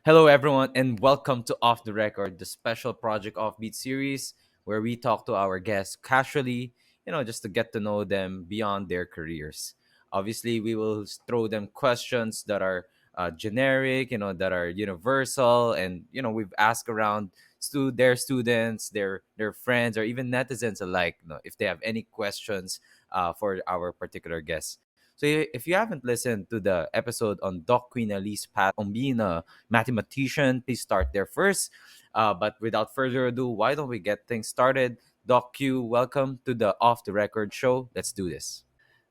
Hello, everyone, and welcome to Off the Record, the special Project Offbeat series where we talk to our guests casually, just to get to know them beyond their careers. Obviously, we will throw them questions that are generic, that are universal, and we've asked around their students, their friends, or even netizens alike, if they have any questions for our particular guests. So if you haven't listened to the episode on Doc Queena Lee's path on being a mathematician, please start there first. But without further ado, why don't we get things started? Doc Q, welcome to the Off the Record show. Let's do this.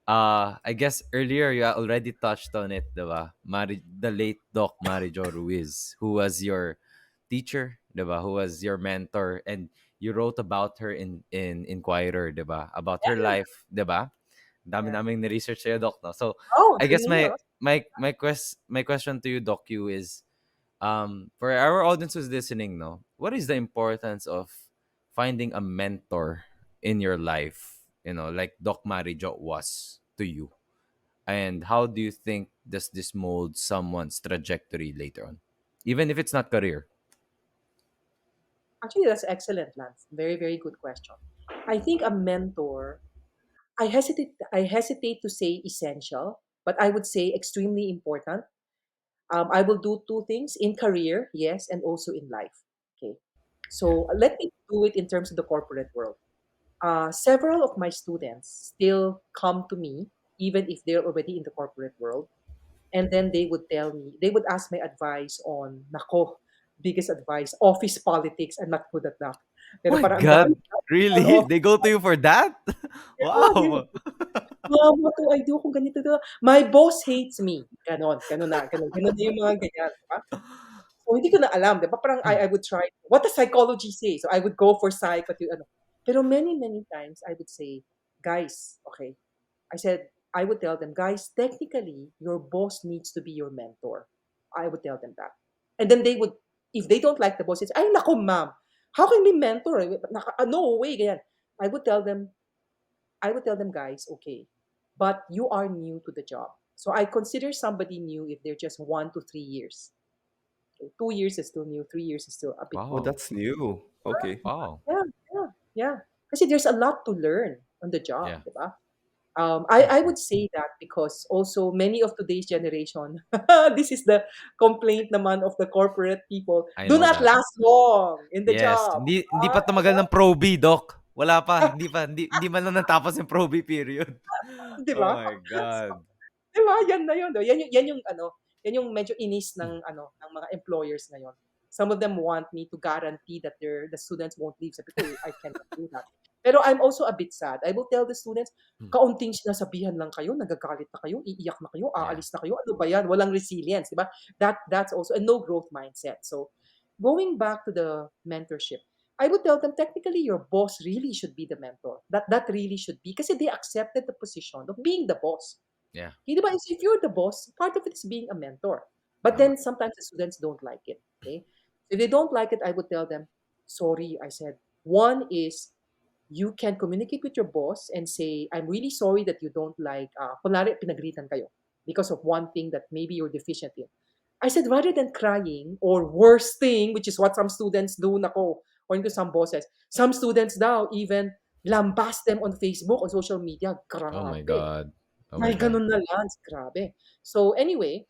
I guess earlier you already touched on it, diba? The late Doc Marijo Ruiz, who was your teacher, diba? Who was your mentor, and you wrote about her in Inquirer, diba? About her Yeah, life, diba? Dami yeah. naming ni-research sa'yo, Doc, no? So, Oh, I guess really? my Oh, my question to you, Doc Q, is for our audience who's listening, no, what is the importance of finding a mentor in your life, like Doc Marijo was to you, and how do you think does this mold someone's trajectory later on, even if it's not career? actually, that's excellent, Lance. Very, very good question. I think a mentor. I hesitate to say essential, but I would say extremely important. I will do two things in career, yes, and also in life. Okay. Yeah. So let me do it in terms of the corporate world. Several of my students still come to me, even if they're already in the corporate world. And then they would ask my advice on, nako, biggest advice, office politics. I'm not good at that. Oh Pero my parang ang dami God, really? of, They go to you for that? di ba? Wow. What do I do kung ganito to? My boss hates me. Ganon, ganon na, ganon. Ganon na yung mga ganyan, di ba? So, hindi ko na alam, di ba? Parang I would try, what does psychology say? So, I would go for psych, but ano. Pero many, many times, I would say, guys, okay, I said, I would tell them, guys, technically, your boss needs to be your mentor. I would tell them that. And then they would, if they don't like the boss, it's, ay, nako, ma'am, how can we mentor? No way, ganyan. I would tell them, guys, okay, but you are new to the job. So I consider somebody new if they're just 1 to 3 years. Okay, 2 years is still new, 3 years is still a bit Oh, Wow. new. that's new. Okay. Wow. Yeah, yeah, yeah. Kasi there's a lot to learn on the job, Yeah. di ba? Yeah. I would say that because also many of today's generation, this is the complaint naman of the corporate people, I do know not that. last long in the Yes, job. hindi pa tumagal ng Pro B, Doc. Wala pa, hindi man lang natapos yung Pro B period. Di Oh ba? my God. 'Di ba, yan na yun, 'no? Yan yung ano, yan yung medyo inis ng ano, ng mga employers ngayon. Some of them want me to guarantee that the students won't leave. Sabi ko, I cannot do that. Pero I'm also a bit sad. I will tell the students, Hmm. kaunting sinasabihan lang kayo, nagagalit na kayo, iiyak na kayo, Yeah. aalis na kayo. Ano ba yan? Walang resilience, 'di ba? That's also a no growth mindset. So, going back to the mentorship, I would tell them technically your boss really should be the mentor. That really should be kasi they accepted the position of being the boss. Yeah. Okay, 'di ba? If you're the boss, part of it is being a mentor. But Tama. then sometimes the students don't like it. Okay? If they don't like it, I would tell them, sorry, I said. One is you can communicate with your boss and say, I'm really sorry that you don't like, kunwari, pinagalitan kayo because of one thing that maybe you're deficient in. I said, rather than crying or worst thing, which is what some students do, nako, according to some bosses, some students daw even lambast them on Facebook, on social media. Oh my Grabe. God. Oh my May God. ganun na, Lance, grabe. So anyway,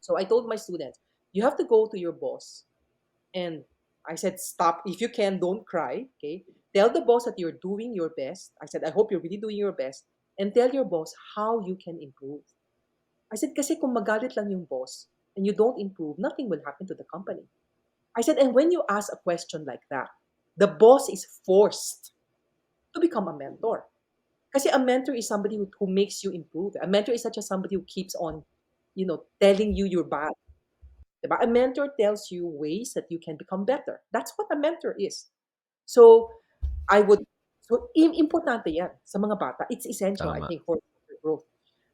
so I told my students, you have to go to your boss and I said, stop. If you can, don't cry. Okay. Tell the boss that you're doing your best. I said, I hope you're really doing your best. And tell your boss how you can improve. I said, kasi kung magalit lang yung boss and you don't improve, nothing will happen to the company. I said, and when you ask a question like that, the boss is forced to become a mentor. Kasi a mentor is somebody who makes you improve. A mentor is such as somebody who keeps on, telling you you're bad. Diba? A mentor tells you ways that you can become better. That's what a mentor is. So, I would, so importante yan sa mga bata. It's essential, I Tama. think, for growth.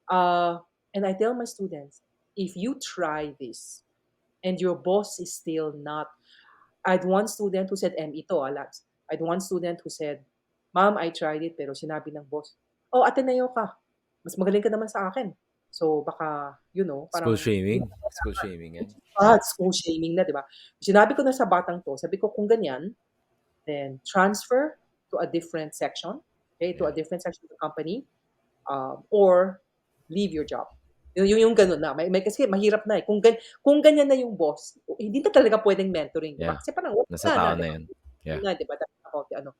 Uh, and I tell my students, if you try this and your boss is still not, I had one student who said, ito, Alex. I had one student who said, Ma'am, I tried it, pero sinabi ng boss, oh, Ateneo ka. Mas magaling ka naman sa akin. So baka, School parang shaming. School shaming yan. school shaming na, 'di ba? Sinabi ko na sa batang 'to, sabi ko, "Kung ganyan, then transfer to a different section, okay, to a Yeah. different section of the company, or leave your job." Yung gano'n na. May kasi mahirap na, eh. Kung ganyan na yung boss, hindi na talaga puwedeng mentoring, 'di ba? Yeah. Kasi parang Nasa wala na, tao 'di na ba? yan. Yeah. Na, 'di ba? That's about the ano.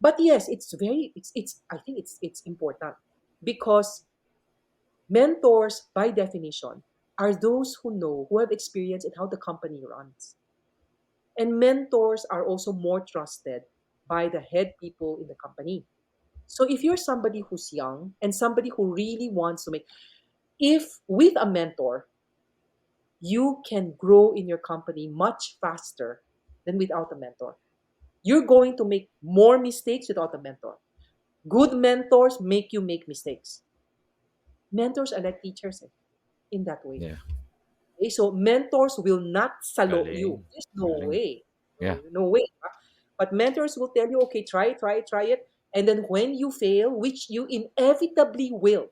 But yes, it's I think it's important because mentors, by definition, are those who have experience in how the company runs. And mentors are also more trusted by the head people in the company. So if you're somebody who's young and somebody who really wants to make, if with a mentor, you can grow in your company much faster than without a mentor. You're going to make more mistakes without a mentor. Good mentors make you make mistakes. Mentors are like teachers, in that way. Yeah. Okay, so mentors will not salo you. Galing. There's no Galing. way. Yeah. No way. But mentors will tell you, okay, try it. And then when you fail, which you inevitably will,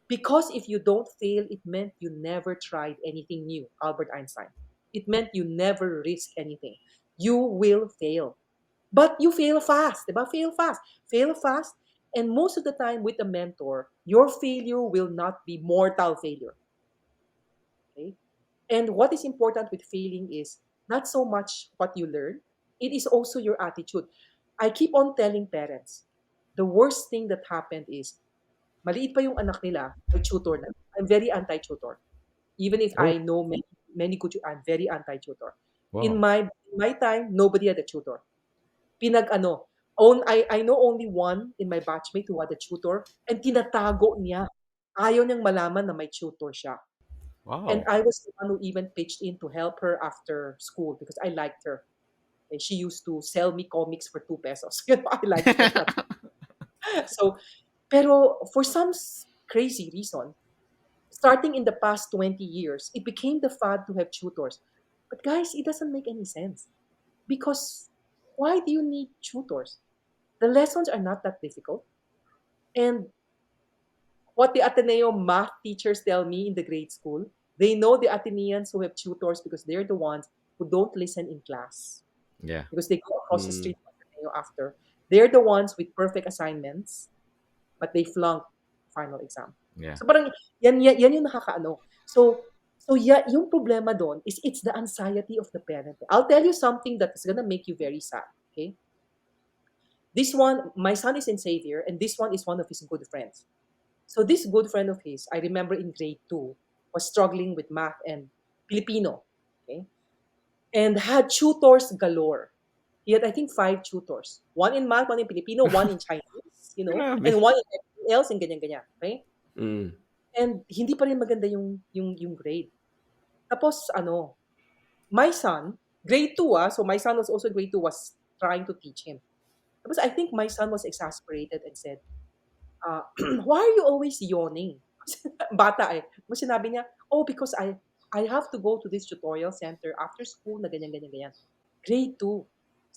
because if you don't fail, it meant you never tried anything new. Albert Einstein. It meant you never risk anything. You will fail. But you fail fast, diba? Fail fast. Fail fast. And most of the time with a mentor, your failure will not be mortal failure. Okay? And what is important with failing is not so much what you learn, it is also your attitude. I keep on telling parents, the worst thing that happened is, maliit pa yung anak nila, may tutor na. I'm very anti-tutor. Even if Oh, I know many good, I'm very anti-tutor. In wow. my time, nobody had a tutor. I know only one in my batchmate who had a tutor, and tinatago niya. Ayaw niyang malaman na may tutor siya. And Wow. I was the one who even pitched in to help her after school because I liked her. And she used to sell me comics for 2 pesos. I liked her. So, pero for some crazy reason, starting in the past 20 years, it became the fad to have tutors. But guys, it doesn't make any sense because why do you need tutors? The lessons are not that difficult. And what the Ateneo math teachers tell me in the grade school, they know the Ateneans who have tutors because they're the ones who don't listen in class Yeah. because they go across the Mm. street from Ateneo after. They're the ones with perfect assignments, but they flunk final exam. Yeah. So parang yan yung nakakaano. So yeah, yung problema doon is it's the anxiety of the parent. I'll tell you something that is gonna make you very sad. Okay, this one, my son is in Xavier, and this one is one of his good friends. So this good friend of his, I remember in grade 2, was struggling with math and Filipino, okay? And had tutors galore. He had, I think, 5 tutors. One in math, one in Filipino, one in Chinese, Grabe. and one in everything else and ganyan-ganyan, okay? Mm. And hindi pa rin maganda yung grade. Tapos, my son, grade 2, so my son was also grade 2, was trying to teach him. Tapos I think my son was exasperated and said, why are you always yawning? Bata eh. Tapos sinabi niya, oh, because I have to go to this tutorial center after school na ganyan, ganyan, ganyan. Grade 2.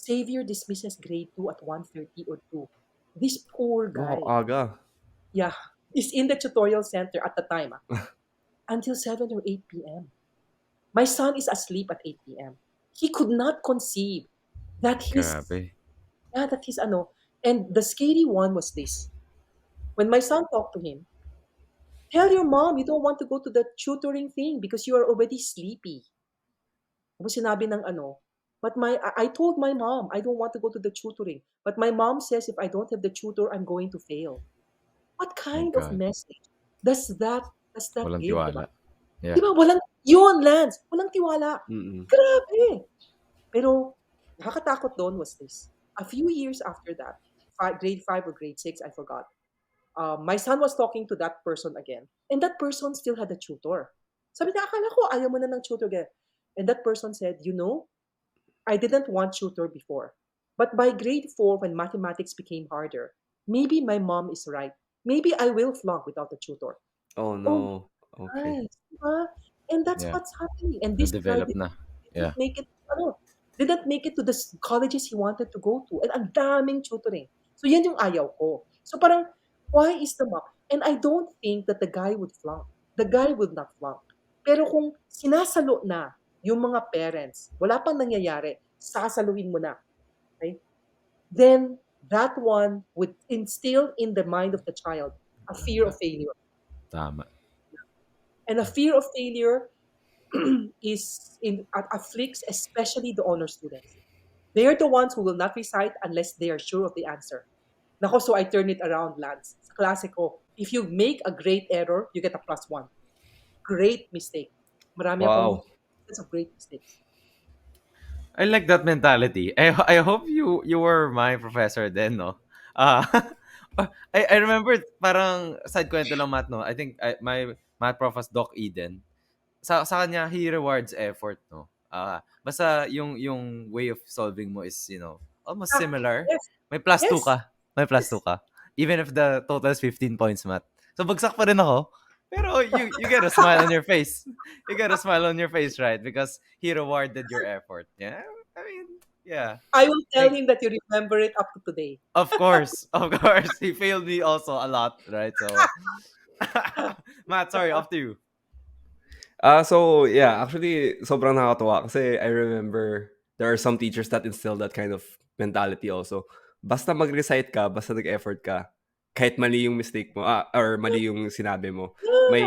Xavier dismisses grade 2 at 1:30 or 2. This poor Wow, guy, aga. yeah, is in the tutorial center at the time until 7 or 8 p.m. My son is asleep at 8 p.m. He could not conceive that Grabe. that he's and the scary one was this. When my son talked to him, tell your mom you don't want to go to the tutoring thing because you are already sleepy. Tapos sinabi ng but I told my mom I don't want to go to the tutoring. But my mom says if I don't have the tutor, I'm going to fail. What My kind of God. message does that Walang give, di ba? tiwala. Di Yeah. ba? Yun, Lance. Walang tiwala. Mm. Grabe. Pero, nakakatakot doon was this. A few years after that, grade 5 or grade 6, I forgot. My son was talking to that person again. And that person still had a tutor. Sabi niya, akala ko ayaw mo na ng tutor again. And that person said, I didn't want tutor before. But by grade 4, when mathematics became harder, maybe my mom is right. Maybe I will flunk without a tutor. Oh, Oh, no. Okay. nice. Diba? And that's Yeah. what's happening. And this guy Na-develop na. didn't Yeah. make it, didn't make it to the colleges he wanted to go to. And ang daming tutoring. So yan yung ayaw ko. So parang, why is the mom? And I don't think that the guy would flunk. the guy will not flunk. Pero kung sinasalo na yung mga parents, wala pang nangyayari, sasaluhin mo na, okay? Then that one would instill in the mind of the child a fear of failure. Tama. And a fear of failure afflicts especially the honor students. They are the ones who will not recite unless they are sure of the answer. Nako, so I turn it around, lads. Sa klase ko, if you make a great error, you get a plus one. Great mistake. Marami akong Wow. instances of great mistakes. I like that mentality. I hope you were my professor then, no? Uh, I remember parang side kwento lang Matt, no? I think my math prof was Doc Eden. Sa kanya he rewards effort, no? Basta yung way of solving mo is, almost Ah, similar. yes, May plus 2 yes, ka. May plus 2 yes. ka. Even if the total is 15 points, Matt. So bagsak pa rin ako. Pero you get a smile on your face. You get a smile on your face, right? Because he rewarded your effort. Yeah. I mean, yeah. I will tell Make him that you remember it up to today. Of course. Of course. He failed me also a lot, right? So Matt, sorry, off to you. So yeah, actually sobrang nakakatuwa kasi I remember there are some teachers that instill that kind of mentality also. Basta mag-recite ka, basta nag-effort ka, kahit mali yung mistake mo, or mali yung sinabi mo, Yeah, may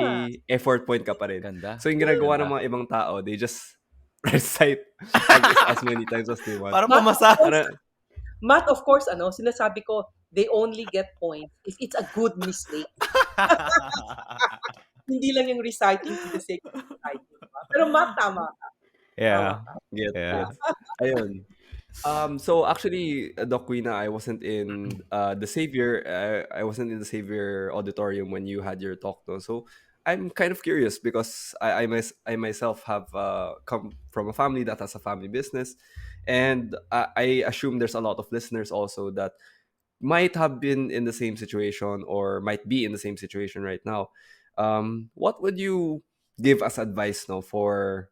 effort point ka pa rin. Ganda. So yung ginagawa ng Ganda. mga ibang tao, they just recite as many times as they want. Para Math, of pumasa. course, Para, sinasabi ko, they only get points if it's a good mistake. Hindi lang yung reciting for the sake of reciting. Diba? Pero math, tama ka. Tama Yeah. ka. gets, Yeah. gets. Ayun. So actually, Doc Queena, I wasn't in the Savior. I wasn't in the Savior auditorium when you had your talk, no. So I'm kind of curious because I myself have come from a family that has a family business, and I assume there's a lot of listeners also that might have been in the same situation or might be in the same situation right now. What would you give as advice now for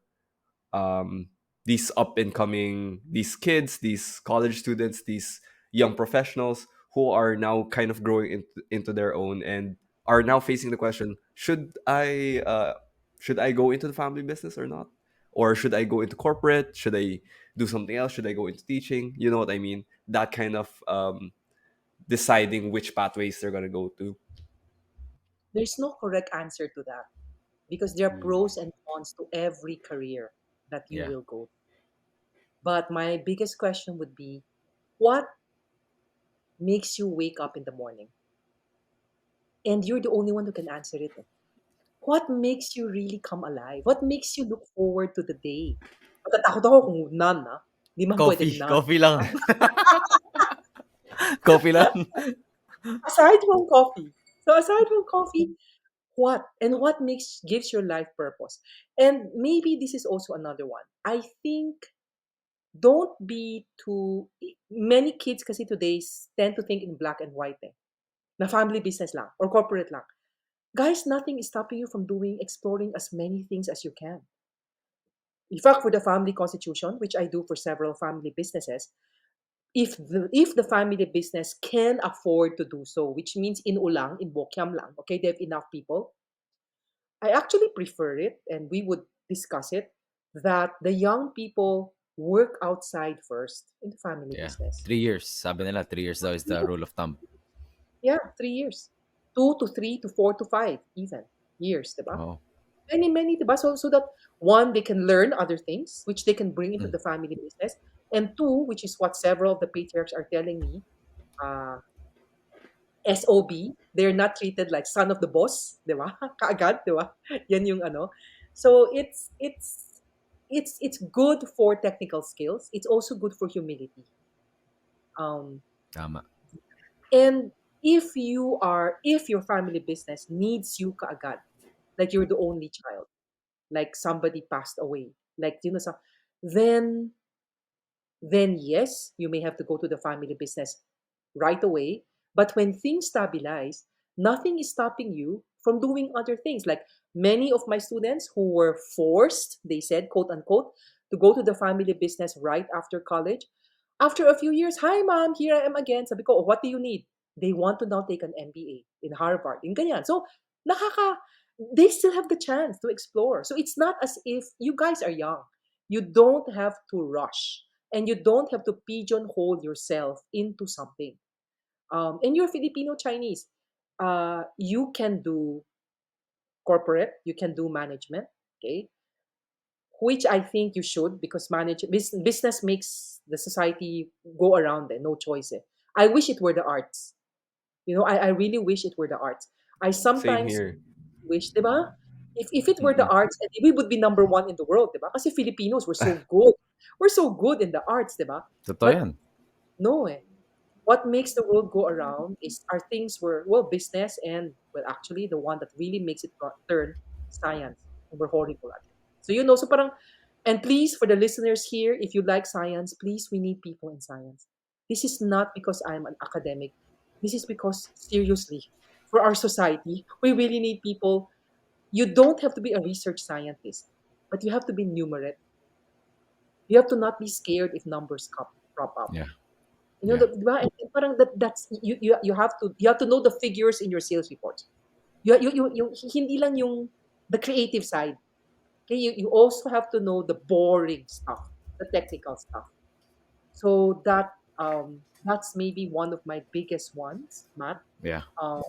um, these up and coming these kids, these college students, these young professionals who are now kind of growing into their own and are now facing the question: should I go into the family business or not, or should I go into corporate? Should I do something else? Should I go into teaching? You know what I mean? That kind of deciding which pathways they're gonna go to. There's no correct answer to that because there are Mm. pros and cons to every career that you Yeah. will go. But my biggest question would be, what makes you wake up in the morning? And you're the only one who can answer it. Eh. What makes you really come alive? What makes you look forward to the day? Matatakot ako kung none, ah. Di man pwedeng Coffee. none. Coffee lang. Coffee lang. Aside from coffee. So aside from coffee, what? And what makes gives your life purpose? And maybe this is also another one. I think don't be too many kids kasi today tend to think in black and white eh. Na family business lang or corporate lang. Guys, nothing is stopping you from exploring as many things as you can. In fact, for the family constitution, which I do for several family businesses, if the family business can afford to do so, which means in ulang, in bokyam lang, okay, they have enough people, I actually prefer it, and we would discuss it, that the young people work outside first in the family Yeah. business. 3 years. Sabi nila 3 years daw is the rule of thumb. Yeah, 3 years. 2 to 3 to 4 to 5 even years, diba? Oh. Many, diba? So that one, they can learn other things, which they can bring into Mm. the family business. And two, which is what several of the patriarchs are telling me, uh, SOB, they're not treated like son of the boss, di ba? Kaagad, di ba? Yan yung ano. So it's good for technical skills. It's also good for humility. Um, Tama. and if your family business needs you kaagad, like you're the only child, like somebody passed away, like then then yes, you may have to go to the family business right away. But when things stabilize, nothing is stopping you from doing other things. Like many of my students who were forced, they said, quote unquote, to go to the family business right after college. After a few years, hi mom, here I am again. Sabi ko, oh, what do you need? They want to now take an MBA in Harvard, in ganyan. So, nakaka, they still have the chance to explore. So it's not as if you guys are young. You don't have to rush, and you don't have to pigeonhole yourself into something. And you're Filipino Chinese. You can do corporate, you can do management, okay? Which I think you should, because business makes the society go around. No choice. I wish it were the arts. I really wish it were the arts. I Same sometimes here. wish, di ba? If it were the Mm-mm. arts, we would be number one in the world, di ba? Kasi Filipinos, we're so good. We're so good in the arts, di ba? Totoo But yan. no, what makes the world go around is our things were, well, business, and, well, actually the one that really makes it turn, science. And we're horrible at it. So so parang, and please, for the listeners here, if you like science, please, we need people in science. This is not because I'm an academic. This is because, seriously, for our society, we really need people. You don't have to be a research scientist, but you have to be numerate. You have to not be scared if numbers crop up. Yeah. Yeah. Diba? And parang that's you have to know the figures in your sales reports. Hindi lang yung the creative side. Okay, you also have to know the boring stuff, the technical stuff. So that's maybe one of my biggest ones, Matt. Yeah. Um,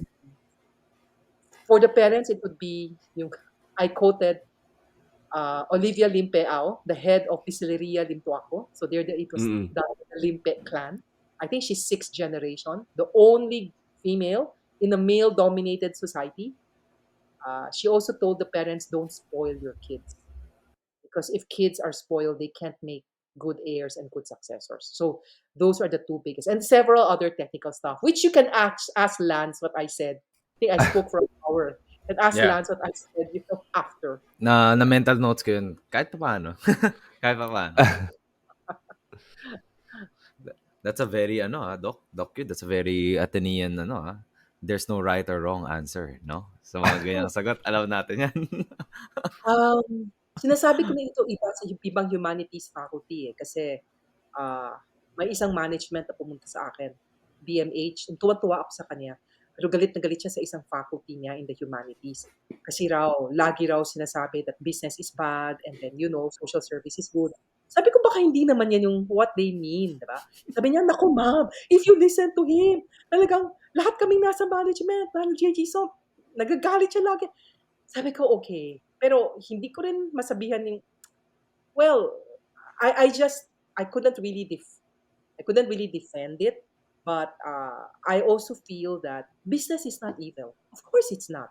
for the parents, it would be yung I quoted Olivia Limpeao, the head of Distilleria Limtuaco. So it was Mm-mm. the Limpe clan. I think she's sixth generation, the only female in a male-dominated society. She also told the parents, don't spoil your kids, because if kids are spoiled, they can't make good heirs and good successors. So those are the two biggest, and several other technical stuff, which you can ask Lance what I said. I think I spoke for an hour, and ask Yeah. Lance what I said, after. Na mental notes ko yun kahit papaano. Kahit papaano. That's a very ano Doc Q, that's a very Athenian There's no right or wrong answer, no? Sa mga ganyang sagot, alam natin yan. Sinasabi ko na ito iba sa ibang humanities faculty, kasi ah, may isang management na pumunta sa akin, BMH, and tuwa-tuwa ako sa kanya. Pero galit na galit siya sa isang faculty niya in the humanities. Kasi lagi raw sinasabi that business is bad, and then, social service is good. Sabi ko, baka hindi naman yan yung what they mean, di ba? Sabi niya, naku ma'am, if you listen to him, talagang lahat kaming nasa management, parang JG, so nagagalit siya lagi. Sabi ko, okay. Pero hindi ko rin masabihan yung, well, I couldn't really defend it, but I also feel that business is not evil. Of course, it's not.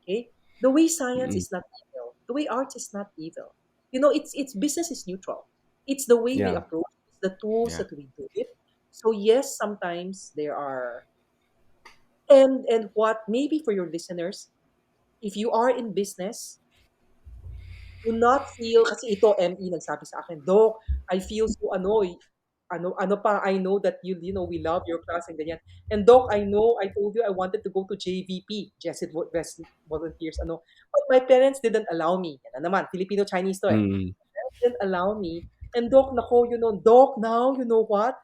Okay, the way science Mm-mm. is not evil, the way art is not evil. It's business is neutral. It's the way we Yeah. approach, it's the tools Yeah. that we do it. So yes, sometimes there are, and what maybe for your listeners, if you are in business, do not feel, kasi ito ME nagsabi sa akin, Doc, I feel so ano pa, I know that we love your class and ganyan. And Doc, I know I told you I wanted to go to JVP, Jesuit Volunteers, but my parents didn't allow me. Yan na naman, Filipino Chinese to eh. Mm. Didn't allow me. And Doc, nako, Doc, now, you know what?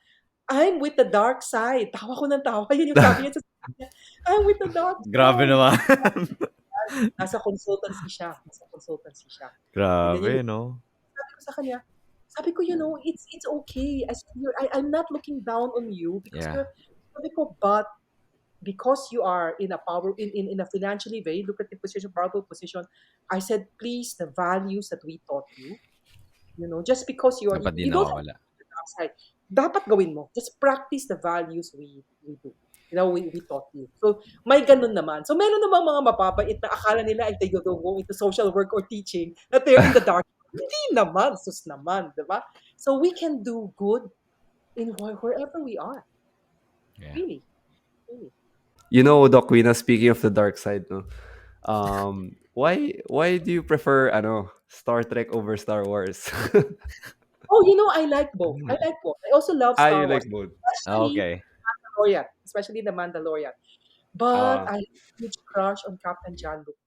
I'm with the dark side. Tawa ko ng tawa. Yun yung sabi niya sa niya. I'm with the dark Grabe side. naman. Nasa consultancy siya. Ganyan Grabe, yun. no? Sabi ko sa kanya, sabi ko, it's okay. I said, I'm not looking down on you because Yeah. sabi ko, but because you are in a in a financially very lucrative position, powerful position, I said, please, the values that we taught you, just because Dapat di you don't have nawawala. to do the outside, dapat gawin mo. Just practice the values we do. We taught you. So, may ganun naman. So, meron namang mga mapapait na akala nila ay they don't go into social work or teaching, that they're in the dark. Hindi naman, sus naman, di ba? So, we can do good in wherever we are. Yeah. Really, really. Doc Queena, speaking of the dark side, no? Why do you prefer Star Trek over Star Wars? Oh, I like both. I like both. I also love You Star Wars, like both. especially Okay. Mandalorian, especially the Mandalorian. But Uh I have a huge crush on Captain John Luke.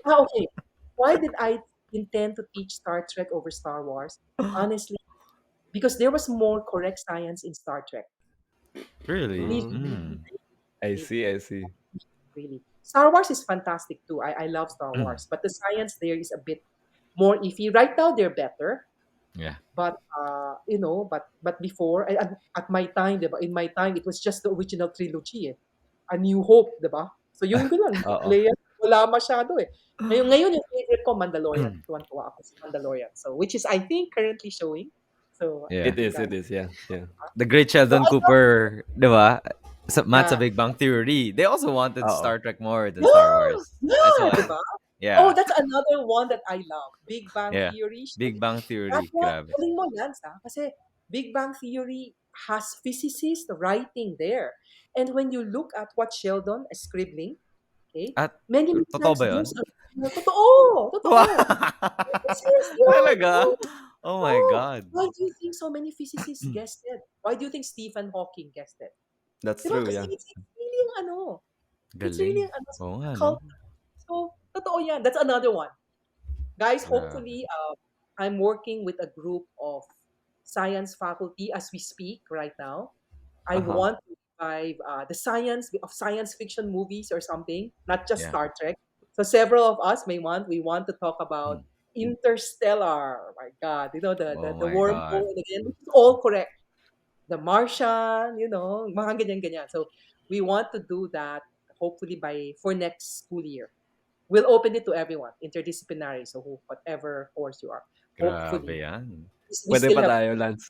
Okay. Why did I intend to teach Star Trek over Star Wars? Honestly, because there was more correct science in Star Trek. Really? Believe mm, Mm. I me, see, I see. really. Star Wars is fantastic too. I love Star Wars, but the science there is a bit more iffy. Right now, they're better, Yeah. but but before, at my time, diba? In my time, it was just the original trilogy, eh. A New Hope, diba? So yun ko lang, Oo. Leia, wala masyado eh. Ngayon yung favorite ko, Mandalorian. Tuwan-tuwa ako sa Mandalorian. So, which is, I think, currently showing. So, Yeah. It is, guys. it is, yeah, yeah. The great So, Sheldon I love, Cooper, di ba? Matt's a yeah. Big Bang Theory. They also wanted Oo. Star Trek more than Star Yeah! Wars. That's Yeah! why. Diba? Oh, Yeah. that's another one that I love. Big Bang Yeah. Theory. Big Bang That Theory. one, Grabe. galing mo, Lance, ha? Kasi Big Bang Theory has physicists writing there. And when you look at what Sheldon is scribbling, okay, At many totoo times ba yun? those are totoo, Wow! totoo. Physicists, yeah, Talaga? no, Oh my no. God. Why do you think so many physicists guessed it? Why do you think Stephen Hawking guessed it? That's Diba? true, Kasi yeah. it's really ang ano, it's Galing. really ang ano, Oo nga, no? cult. So, totoo yan. That's another one. Guys, Grabe. hopefully, I'm working with a group of science faculty as we speak right now. I Uh-huh. want to revive the science of science fiction movies or something, not just Yeah. Star Trek. So several of us we want to talk about Hmm. Interstellar. Oh my God, Oh the my wormhole God. and again, which is all correct. The Martian, mga ganyan-ganyan. So we want to do that hopefully by for next school year. We'll open it to everyone, interdisciplinary. So whatever course you are, Grabe hopefully yan. we Pwede still pa have. tayo, Lance.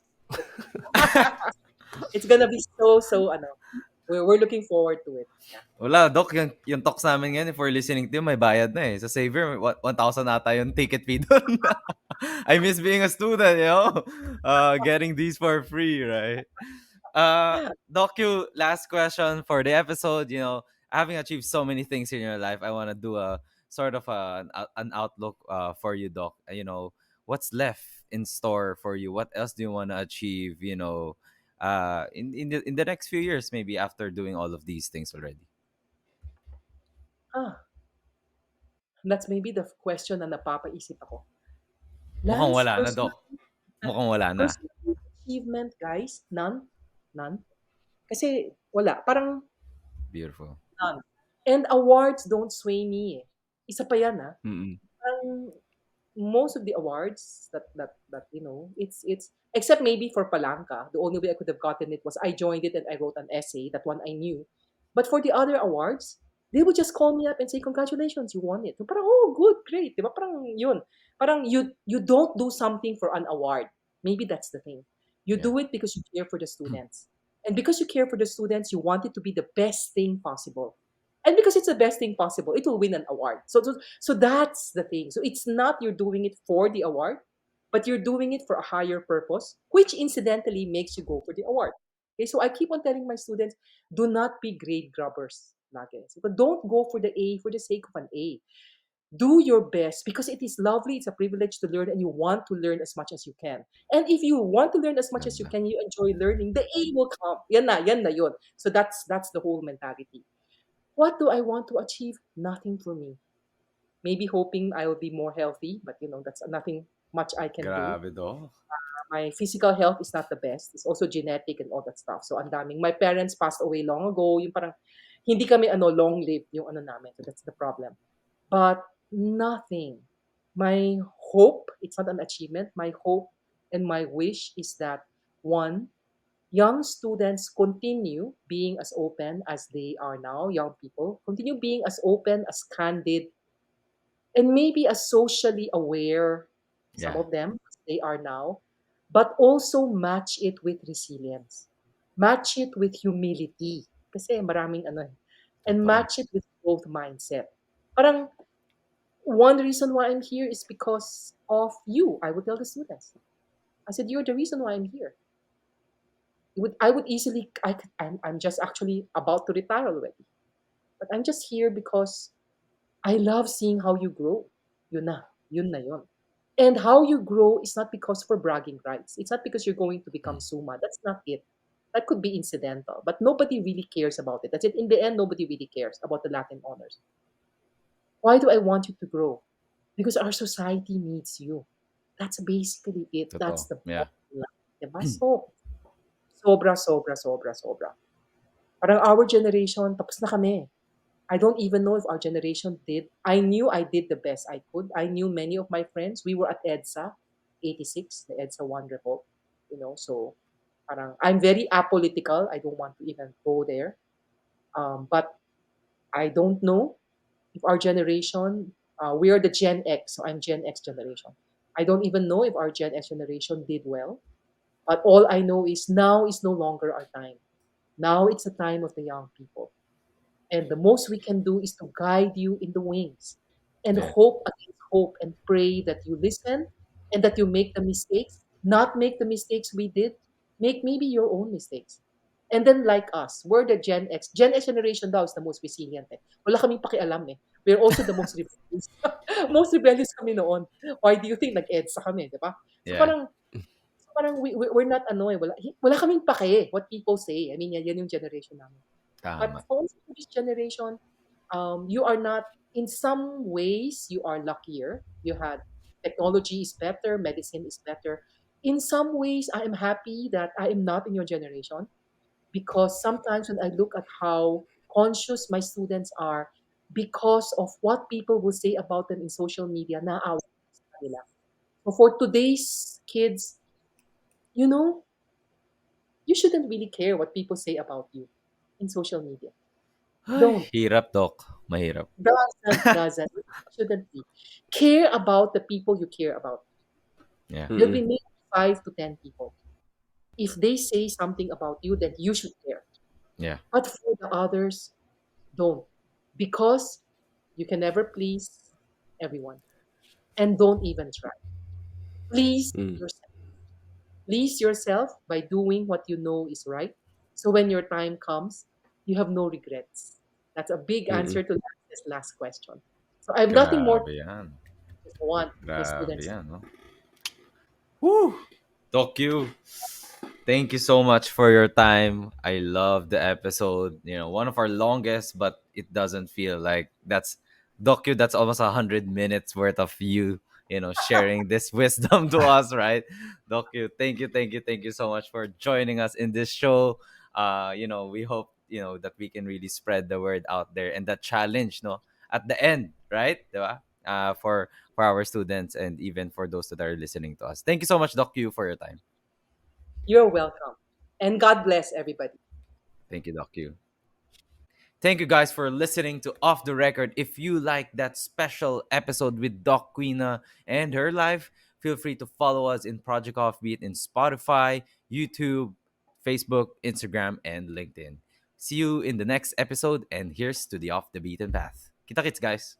It's gonna be so ano. We're looking forward to it. Yeah. Wala, Doc, yung talks namin ngayon, if we're listening to you, may bayad na eh. Sa Savior, 1,000 ata yung ticket fee doon. I miss being a student, getting these for free, right? Doc, last question for the episode. Having achieved so many things in your life, I want to do a sort of an outlook for you, Doc. What's left in store for you? What else do you want to achieve? In the next few years, maybe after doing all of these things already. Ah, that's maybe the question na napapaisip ako. Mukhang Lance, wala na, Doc. Mukhang wala na. personal achievement, guys, none. None. Kasi wala. Parang Beautiful. none. And awards don't sway me, eh. Isa pa yan, ah. Mm-mm. Parang most of the awards that it's except maybe for Palanca, the only way I could have gotten it was I joined it and I wrote an essay. That one I knew. But for the other awards, they would just call me up and say, "Congratulations, you won it." So parang, oh, good, great. Diba? Parang yun. Parang you don't do something for an award. Maybe that's the thing. You Yeah. do it because you care for the students. And because you care for the students, you want it to be the best thing possible. And because it's the best thing possible, it will win an award. So that's the thing. So it's not you're doing it for the award, but you're doing it for a higher purpose, which incidentally makes you go for the award. Okay, so I keep on telling my students, do not be grade grubbers. Lagi. So don't go for the A for the sake of an A. Do your best because it is lovely. It's a privilege to learn, and you want to learn as much as you can. And if you want to learn as much as you Ganda. can, you enjoy learning. The A will come. Yan na yun. So that's the whole mentality. What do I want to achieve? Nothing for me. Maybe hoping I will be more healthy, but that's nothing much I can do. Grabe, Doc. My physical health is not the best. It's also genetic and all that stuff. So ang daming my parents passed away long ago. Yung parang hindi kami long lived yung ano namin. So that's the problem. But nothing. My hope, it's not an achievement. My hope and my wish is that one, young students continue being as open as they are now, young people, continue being as open, as candid, and maybe as socially aware, some Yeah. of them, as they are now, but also match it with resilience. Match it with humility. Kasi maraming ano eh. And Totoo. match it with growth mindset. Parang one reason why I'm here is because of you. I would tell the students. I said, you're the reason why I'm here. I would easily, I'm just actually about to retire already. But I'm just here because I love seeing how you grow. Yun na yun. And how you grow is not because for bragging rights. It's not because you're going to become Mm. Suma. That's not it. That could be incidental, but nobody really cares about it. That's it. In the end, nobody really cares about the Latin honors. Why do I want you to grow? Because our society needs you. That's basically it. That's Totoo. the Yeah. bottom line. Diba? So, sobra, sobra, sobra, sobra. Parang our generation, tapos na kami. I don't even know if our generation did. I knew I did the best I could. I knew many of my friends. We were at EDSA 86, the EDSA 1 revolt, so parang I'm very apolitical. I don't want to even go there. But I don't know if our generation, we are the Gen X, so I'm Gen X generation. I don't even know if our Gen X generation did well. But all I know is now is no longer our time. Now it's the time of the young people. And the most we can do is to guide you in the wings and Yeah. hope against hope and pray that you listen and that you make the mistakes, not make the mistakes we did, make maybe your own mistakes. And then like us, we're the Gen X. Gen X generation daw is the most resilient. Eh. Wala kaming pakialam eh. We're also the most rebellious. Most rebellious kami noon. Why do you think nag-EDSA kami, di ba? So Yeah. parang we're not ano eh. Wala kaming pake what people say. I mean, yan yung generation namin. But Tama. also this generation, you are not, in some ways, you are luckier. You had technology is better, medicine is better. In some ways, I am happy that I am not in your generation because sometimes when I look at how conscious my students are because of what people will say about them in social media, naawa sa kanila. So for today's kids, you know, you shouldn't really care what people say about you in social media. Ay, Don't. hirap, Doc. Mahirap. Doesn't, shouldn't be. Care about the people you care about. Yeah. There'll Mm-mm. be maybe 5 to 10 people. If they say something about you, then you should care. Yeah. But for the others, don't. Because you can never please everyone. And don't even try. Please Mm. yourself. Please yourself by doing what you know is right. So when your time comes, you have no regrets. That's a big Mm-mm. answer to this last question. So I have nothing more to Grabe yan. just want my Grabe students. yan, no? Woo! Doc Q, thank you so much for your time. I love the episode. One of our longest, but it doesn't feel like that's Docu. That's almost 100 minutes worth of you, sharing this wisdom to us, right? Docu, thank you so much for joining us in this show. We hope that we can really spread the word out there and that challenge, no, at the end, right? Diba? For our students and even for those that are listening to us. Thank you so much, Docu, for your time. You're welcome. And God bless everybody. Thank you, Docu. Thank you guys for listening to Off the Record. If you like that special episode with Doc Queena and her life, feel free to follow us in Project Offbeat in Spotify, YouTube, Facebook, Instagram, and LinkedIn. See you in the next episode, and here's to the Off the Beaten Path. Kita kits, guys.